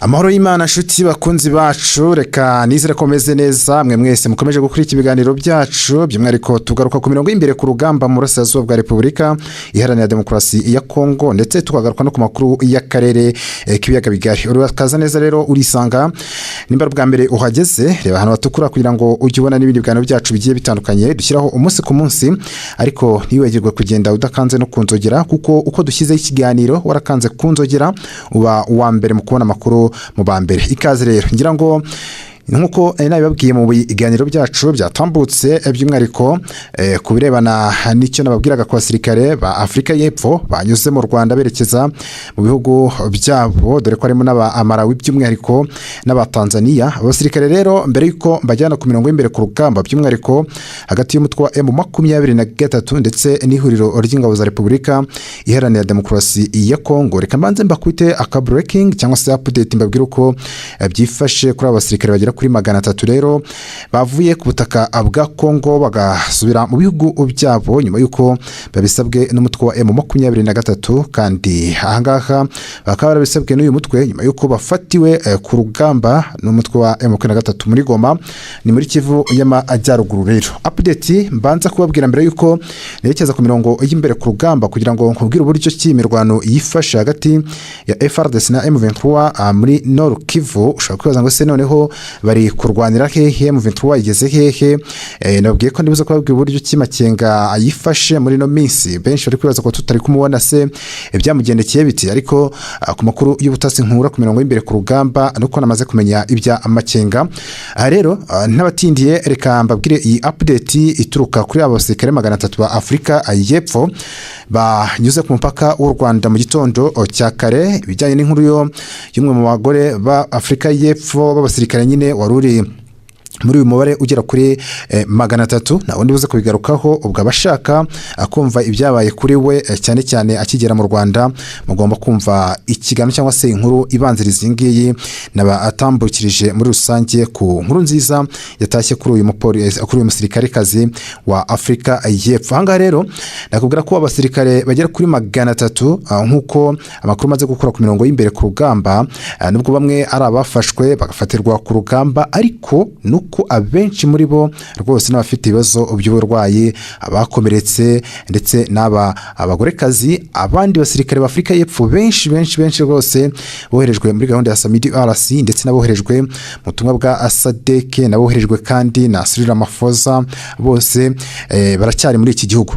Amahoro y'Imana nshuti bakunzi bacu, reka nizere ko meze neza mwe mwese mukomeje gukurikira ibiganiro byacu by'umwihariko tugaruka ku mirongo y'imbere ku rugamba mu burasirazuba bwa Repubulika Iharanira Demokarasi ya Kongo, ndetse tukagaruka no ku makuru y'akarere k'ibiyaga bigari. Urakaza neza rero urisanga nimba bwa mbere uhageze, reba hano batukura kugira ngo ujye ubona n'ibindi biganiro byacu bigiye bitandukanye dushyiraho umunsi ku munsi, ariko ntiwibagirwe kugenda udakanze no kunzogera, kuko uko dushyizeho ikiganiro warakanze kunzogera uba uwa mbere mu kubona amakuru mu bambere. Ikaze rero, ngira ngo nkuko nabibabwiye mu biganiro byacu byatambutse by'umwihariko ku birebana n'icyo nababwiraga ku basirikare ba Afrika y'Epfo banyuze mu Rwanda berekeza mu bihugu byabo, dore ko harimo n'abamarawi by'umwihariko n'abatanzania. Abasirikare rero mbere yuko mbajyana ku mirongo y'imbere ku rugamba by'umwihariko hagati y'umutwe wa M23 ndetse n'ihuriro ry'ingabo za Repubulika Iharanira Demokarasi ya Kongo, reka mbanze mbakubite aka breaking cyangwa se update mbabwira uko byifashe kuri abasirikare bagera kuri 300 rero bavuye ku butaka bwa Kongo bagasubira mu bihugu byabo nyuma yuko babisabwe n'umutwe wa M23, kandi ahangaha bakaba barabisabwe n'uyu mutwe nyuma yuko bafatiwe ku rugamba n'umutwe wa M23 muri Goma, ni muri Kivu y'Amajyaruguru. Rero update mbanza kubabwira mbere yuko nerekeza ku mirongo y'imbere ku rugamba kugira ngo nkubwire uburyo cy'imirwano yifasha hagati ya FARDC na M23 muri Nord Kivu. Ushobora kwibaza ngo se noneho bari kurwanira hehe, M23 igeze hehe? Nabwiye ko ndibuze kubabwira uburyo cy'imakenga ayifashe muri no minsi. Benshi bari kwibaza ko tutari kumubona se ibyamugendekeye biti, ariko ku makuru y'ubutasi nkura ku mirongo y'imbere ku rugamba nuko namaze kumenya ibya amakenga. Rero n'abatindiye, reka mbabwire iyi update ituruka kuri abo basirikare 300 ba Afrika y'Epfo banyuze ku mupaka w'u Rwanda mu gitondo cya kare, bijyanye n'inkuru y'umwe mu bagore ba Afrika y'Epfo b'abasirikare nyine waruri muri uyu mubare ugera kuri 300. na undi buze kubigarukaho ubwo abashaka akumva ibyabaye kuri we cyane cyane akigera mu Rwanda, mugomba kumva ikiganiro cyangwa se inkuru ibanziriza ingiyi nabatambukirije muri rusange ku nkuru nziza yatashye kuri uyu musirikare kazi wa Afrika y'Epfo. Hanga rero nakubwira ko abasirikare bagera kuri 300 nkuko amakuru maze gukora ku mirongo y'imbere ku rugamba, nubwo bamwe ari abafashwe bagafatirwa ku rugamba, ariko nuko abenshi muri bo rwose n'abafite ibibazo by'uburwayi, abakomeretse ndetse n'aba abagorekazi, abandi basirikare ba Afrika y'Epfo benshi rwose boherejwe muri gahunda ya Samidi RC, ndetse naboherejwe mu butumwa bwa SADC, naboherejwe kandi na Cyril Ramaphosa, bose baracyari muri iki gihugu.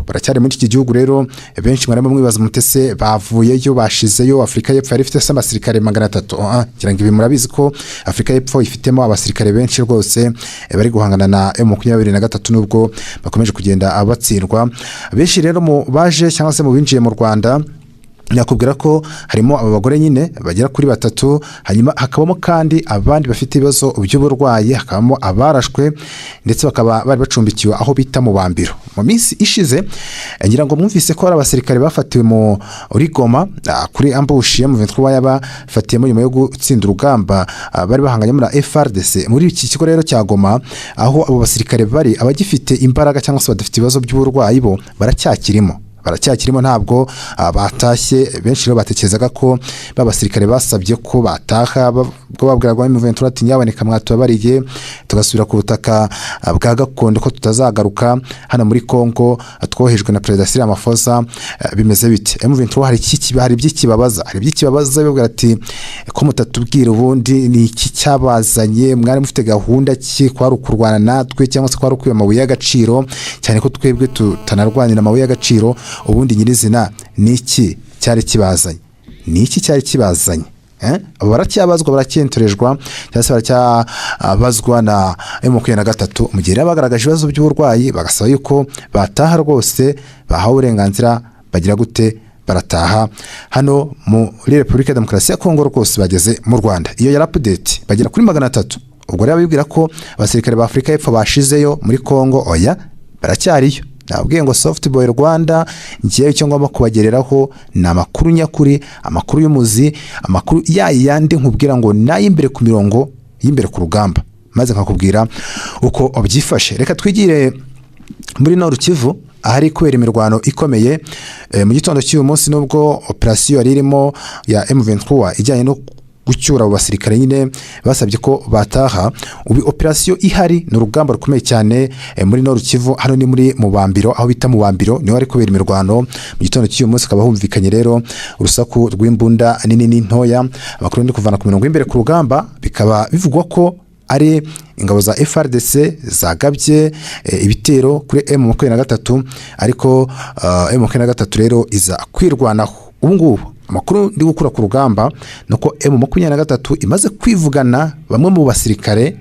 Rero benshi mwarimo mwibaza mutese bavuyeyo bashizeyo. Afrika y'Epfo yari ifite abasirikare 300, ngira ngo ibi murabizi ko Afrika y'Epfo ifitemo abasirikare benshi rwose bari guhangana na M23 nubwo bakomeje kugenda abatsirwa. Benshi rero mu baje cyangwa se mu binjiye mu Rwanda, nakubwira ko harimo abagore nyine bagera kuri 3, hanyuma hakabamo kandi abandi bafite ibibazo by'uburwayi, hakabamo abarashwe ndetse bakaba bari bacumbikiwe aho bita mu Bambiro. Mu minsi ishize ngira ngo mwumvise ko ari abasirikare bafatiwe mu Goma kuri ambush ya M23 yabafatiyemo nyuma yo gutsinda urugamba bari bahanganye muri FARDC muri iki kigo rero cya Goma, aho abo basirikare bari abagifite imbaraga cyangwa se badafite ibibazo by'uburwayi bo baracyakirimo, ntabwo batashye. Benshi rero batekerezaga ko babasirikare basabye ko bataha, bwo babwiraga M23 ati nyaboneka mwatubabariye tugasubira ku butaka bwa gakondo ko tutazagaruka hano muri Kongo twohejwe na President Cyril Ramaphosa. Bimeze bite? M23 hari by'ikibabaza babwira ati ko mutatubwira ubundi ni iki cyabazanye, mwari mufite gahunda ki kwari ukurwana natwe cyangwa se kwari ukwiye amabuye y'agaciro, cyane ko twebwe tutanarwanira amabuye y'agaciro. Ubundi nyirizina niki cyari kibazanye? Baracyabazwa, baracyentorejwe cyangwa se baracyabazwa na M23 mu gihe bagaragaje ibibazo by'uburwayi, bagasaba yuko bataha rwose, bahawe uburenganzira, bagira gute, barataha hano muri Repubulika ya Demokarasi ya Kongo. Rwose bageze mu Rwanda. Iyo yari update, bagera kuri 300. Ubwo rero bibwira ko abasirikare ba Afrika y'Epfo bashizeyo muri Kongo, oya baracyariyo. Nabwiye ngo Softboy Rwanda ngiye icyo ngomba kubagereraho ni amakuru nyakuri, amakuru y'umuzi, amakuru yandi nkubwira ngo nayimbere ku mirongo y'imbere ku rugamba, maze nkakubwira uko obyifashe. Reka twigire muri Nord Kivu ahari kubera imirwano ikomeye mu gitondo cy'uyu munsi, nubwo operation yari irimo ya M23 ijyanye no gucyura abo basirikare nyine basabye ko bataha. ubu operasiyo ihari ni urugamba rukomeye cyane muri Nord Kivu, hano ni muri Mubambiro, aho bita Mubambiro niho ari kubera imirwano. Mu gitondo cy'uyu munsi akaba humvikanye rero urusaku rw'imbunda nini n'intoya. Amakuru ndi kuvana ku mirongo y'imbere ku rugamba bikaba bivugwa ko ari ingabo za FARDC zagabye ibitero kuri M23, ariko M23 rero iza kwirwanaho. ubu ngubu amakuru ndi gukura ku rugamba nuko M23 imaze kwivugana bamwe mu basirikare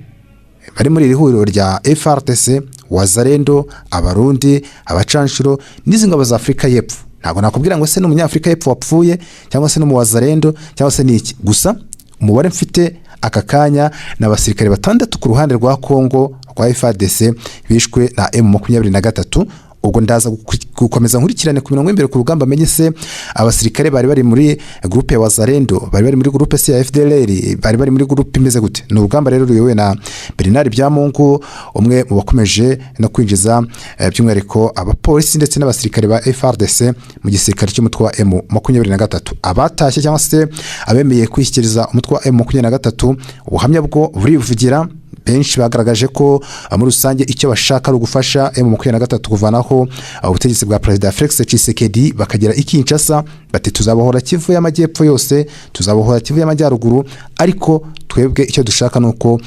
bari muri iri huriro rya FARDC, Wazalendo, Abarundi, Abacanshuro n'izi ngabo za Afrika y'Epfo. Ntabwo nakubwira ngo se n'umunyafrika y'Epfo wapfuye cyangwa se no mu Wazalendo cyangwa se niki, gusa umubare mfite aka kanya n'abasirikare 6 ku ruhande rwa Kongo rwa FARDC bishwe na M23. ubwo ndaza gukomeza nkurikirane ku mirongo imbere ku rugamba menye se abasirikare bari muri groupe ya Wazalendo, bari muri groupe ya FDLR, bari muri groupe imeze gute. Ni urugamba rero ruyowe na Bernard Byamungu, umwe mu bakomeje no kwinjiza by'umwihariko abapolisi ndetse n'abasirikare ba FARDC mu gisirikare cy'umutwe wa M23. Abatashye cyangwa se abemeye kwishyikiriza umutwe wa M23 ubuhamya bwo burivugira. Benshi bagaragaje ko muri rusange icyo bashaka ari ugufasha M23 kuvanaho ubutegetsi bwa President Felix Tshisekedi bakagera i Kinshasa. Bati tuzabohora Kivu y'amajyepfo yose, tuzabohora Kivu y'amajyaruguru, ariko twebwe icyo dushaka nuko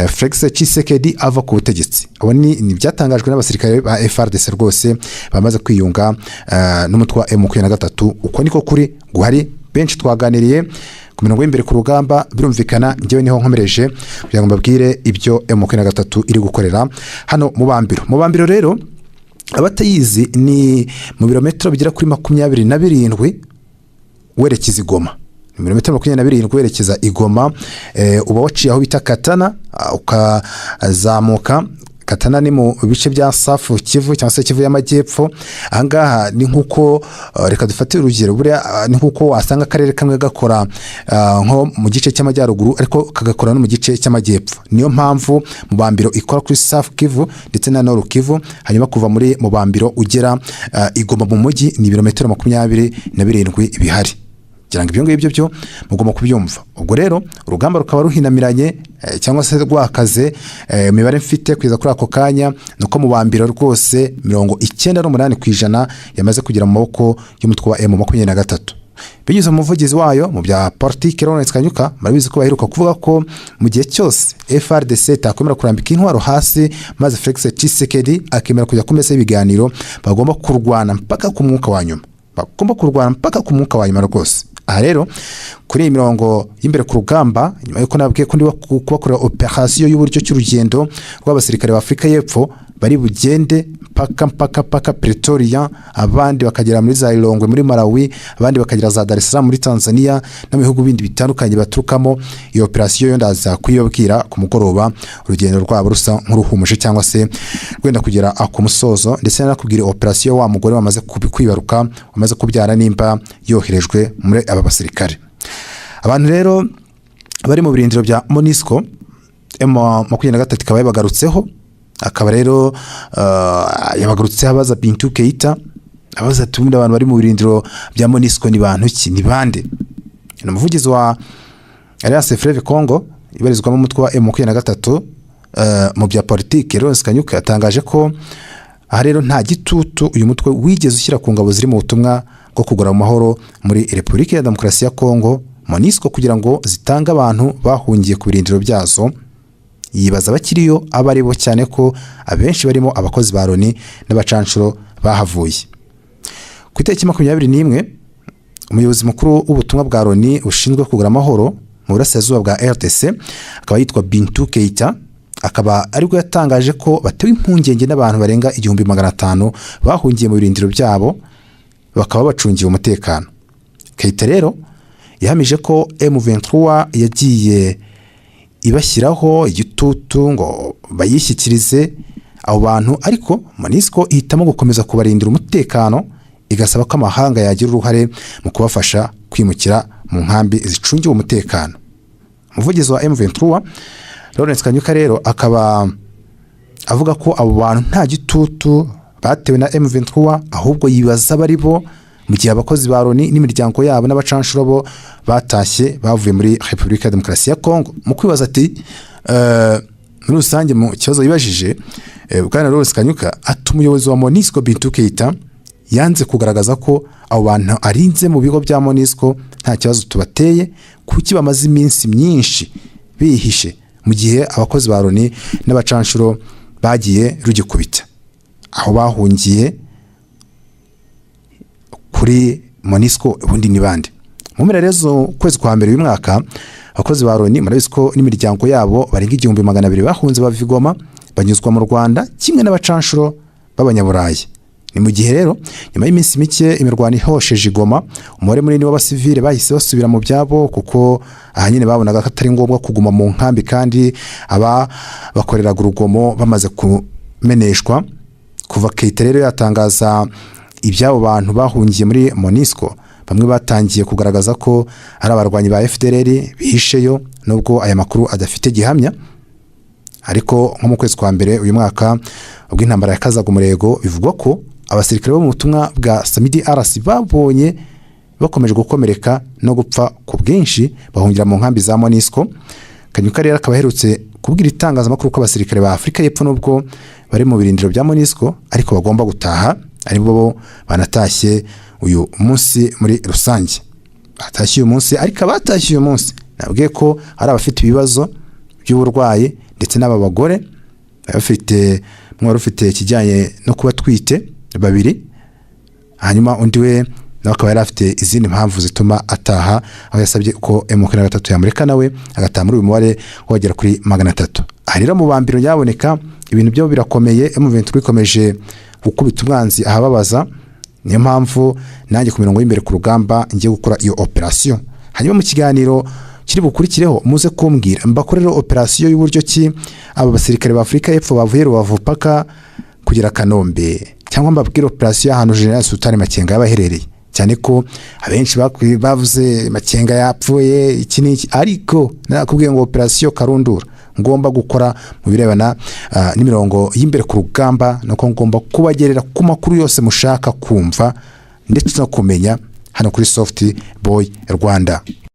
Felix Tshisekedi ava ku butegetsi. Abo ni byatangajwe n'abasirikare ba FARDC rwose bamaze kwiyunga n'umutwe wa M23. Uko niko kuri guhari. Benshi twaganiriye ku mirongo y'imbere ku rugamba, birumvikana njyewe niho nkomereje kugira ngo mbabwire ibyo M23 iri gukorera hano mu Bambiro. Mu Bambiro rero abatayizi ni mu birometero bigera kuri 27 werekeza Igoma. Milimetero 27 werekeza Igoma. Uba waciye aho bita Katana ukazamuka. Katana ni mu bice bya Safu Kivu cyangwa se Kivu y'amajyepfo. Ahangaha ni nkuko reka dufate urugero, buriya ni nkuko wasanga akarere kamwe gakora nko mu gice cy'amajyaruguru ariko kagakora no mu gice cy'amajyepfo. Niyo mpamvu mu Bambiro ikora kuri Safu Kivu ndetse na Nord Kivu, hanyuma kuva muri mu Bambiro ugera Igoma mu mujyi ni ibirometero 27 bihari. Kiranga ibyo ngibyo byo mugomba kubyumva. Ubwo rero urugamba rukaba ruhinamiranye cyangwa se rwakaze. Imibare mfite kwiza kuri ako kanya nuko mu Bambiro rwose 98% yamaze kugira mu maboko y'umutwe wa M23. Binyuze mu muvugizi wayo mu bya politike Lawrence Kanyuka, marabizi ko baheruka kuvuga ko mu gihe cyose FARDC takwemera kurambika intwaro hasi maze Felix Tshisekedi akemera kujya kumeza ibiganiro, bagomba kurwana mpaka ku mwuka wa nyuma. Rwose. Aha rero kuri imirongo y'imbere ku rugamba, nyuma yuko nabwiye ko ndi kubakorera operation y'uburyo cy'urugendo rw'abasirikare ba Afrika y'Epfo, bari bugende mpaka Pretoria, abandi bakagera muri za Lilongwe muri Malawi, abandi bakagera za Dar es Salaam muri Tanzania no mu bihugu bindi bitandukanye baturukamo. Iyo operation yo ndaza kuyobwira ku mugoroba, urugendo rwabo rusa nk'uruhumuje cyangwa se rwenda kugera ku musozo. Ndetse nakubwira operation wa mugore wamaze kwibaruka, wamaze kubyara nimba yoherejwe muri aba basirikare. Abantu rero bari mu birindiro bya MONUSCO M23 ikaba yabagarutseho. Akaba rero yabagarutse abaza Bintou Keita, abaza tumunda abantu bari mu birindiro bya MONUSCO ni bantu ki, ni bande. Ni umuvugizi wa Alliance Fleuve Congo ibarizwamo umutwe wa M23 mu bya politike. Lawrence Kanyuka yatangaje ko aha rero nta gitutu uyu mutwe wigeze ushyira ku ngabo ziri mu butumwa bwo kugura mu mahoro muri Repubulika ya Demokarasi ya Kongo MONUSCO kugira ngo zitange abantu bahungiye ku birindiro byazo. Yibaza bakiriyo abaribo cyane ko abenshi barimo abakozi ba Loni n'abacanshuro bahavuye. Ku itariki 21 umuyobozi mukuru w'ubutumwa bwa Loni ushinzwe kugura amahoro mu burasirazuba bwa RDC akaba yitwa Bintou Keita, akaba ariko yatangaje ko batewe impungenge n'abantu barenga 1500 bahungiye mu birindiro byabo bakaba bacungiye umutekano. Keita rero yahamije ko M23 yagiye ibashyiraho igitutu ngo bayishyikirize abo bantu, ariko MONUSCO ihitamo gukomeza kubarindira umutekano, igasaba ko amahanga yagira uruhare mu kubafasha kwimukira mu nkambi zicungiwe umutekano. Umuvugizi wa M23 Lawrence Kanyuka rero akaba avuga ko abo bantu nta gitutu batewe na M23, ahubwo yibaza baribo mu gihe abakozi ba Loni n'imiryango yabo n'abacanshuro bo batashye bavuye muri Repubulika ya Demokarasi ya Kongo. Mu kwibaza ati muri rusange mu kibazo yibajije Bwana Lawrence Kanyuka ati umuyobozi wa MONUSCO Bintou Keita yanze kugaragaza ko abo bantu arinze mu bigo bya MONUSCO nta kibazo tubateye kuki bamaze iminsi myinshi bihishe mu gihe abakozi ba Loni n'abacanshuro bagiye rugikubita aho bahungiye kuri MONUSCO ubundi ni bande. Mu mperarezo kwezi kwa mbere uyu mwaka abakozi ba Loni murabizi ko n'imiryango yabo barenga 1200 bahunze bava i Goma banyuzwa mu Rwanda kimwe n'abacanshuro b'abanyaburayi. Ni mu gihe rero nyuma y'iminsi mike imirwano ihosheje Goma umubare munini w'abasivile bahise basubira mu byabo kuko ahanyine babonaga ko atari ngombwa kuguma mu nkambi kandi aba bakoreraga urugomo bamaze kumeneshwa. Kuva Keita rero yatangaza ibyabo bantu bahungiye muri MONUSCO bamwe batangiye kugaragaza ko ari abarwanyi ba FDLR bihisheyo nubwo aya makuru adafite gihamya. Ariko nko mu kwezi kwa mbere uyu mwaka ubwo intambara yakazaga umurego bivugwa ko abasirikare bo mu butumwa bwa Samidi RC babonye bakomeje gukomereka no gupfa ku bwinshi bahungira mu nkambi za MONUSCO. Kanyuka rero akaba aherutse kubwira itangazamakuru ko abasirikare ba Afurika y'Epfo nubwo bari mu birindiro bya MONUSCO ariko bagomba gutaha ari bo banatashye uyu munsi muri rusange. Batashye uyu munsi ariko abatashye uyu munsi nabwiye ko ari abafite ibibazo by'uburwayi ndetse n'aba bagore bafite mwari ufite kijyanye no kuba twite babiri hanyuma undi we nawe akaba yari afite izindi mpamvu zituma ataha aho yasabye ko M23 yamureka nawe agataha muri uyu mubare wagera kuri 300. Rero mu bambiro yaboneka ibintu byo birakomeye M23 ikomeje gukubita umwanzi ahababaza. Niyo mpamvu nanjye ku mirongo y'imbere ku rugamba ngiye gukora iyo operation. Hanyuma mu kiganiro kiri bukurikireho muze kumbwira mbakorera operation y'uburyo ki aba basirikare ba Afurika y'Epfo bavuye Rubavu paka kugera Kanombe cyangwa mbabwira operation y'ahantu General Sultan Makenga yabaherereye cyane ko abenshi bavuze Makenga yapfuye iki n'iki ariko nakubwiye ngo operation Karundura ngomba gukora mu birebana n'imirongo y'imbere ku rugamba nako ngomba kubagerera ku makuru yose mushaka kumva ndetse no kumenya hano kuri Soft Boy Rwanda.